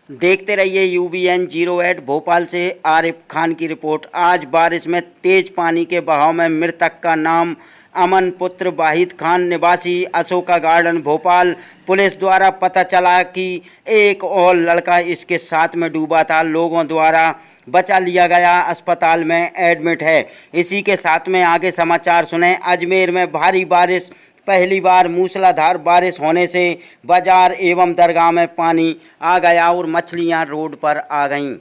देखते रहिए UBN 08 भोपाल से आरिफ खान की रिपोर्ट। आज बारिश में तेज पानी के बहाव में मृतक का नाम अमन पुत्र वाहिद खान निवासी अशोका गार्डन भोपाल। पुलिस द्वारा पता चला कि एक और लड़का इसके साथ में डूबा था। लोगों द्वारा बचा लिया गया, अस्पताल में एडमिट है। इसी के साथ में आगे समाचार सुने। अजमेर में भारी बारिश। पहली बार मूसलाधार बारिश होने से बाजार एवं दरगाह में पानी आ गया और मछलियां रोड पर आ गईं।